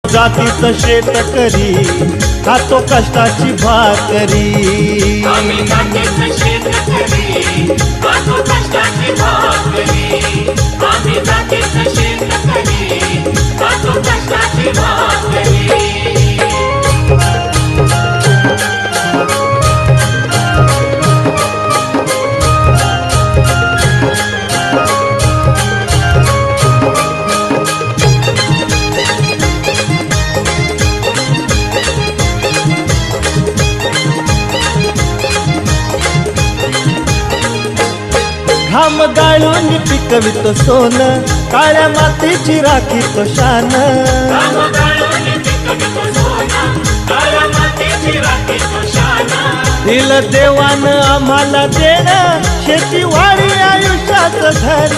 जातीचं शेतकरी खातो कष्टाची भाकरी। आम्ही जातीचं शेतकरी खातो कष्टाची भाकरी। आम्ही जातीचं शेतकरी खातो कष्टाची भाकरी। घाम गाळून पिकवितो सोनं, काळ्या मातीची राखीतो शान। घाम गाळून पिकवितो सोनं, काळ्या मातीची राखीतो शान। दिलं देवानं आम्हाला देणं, शेतीवाडी आयुष्याचं धन।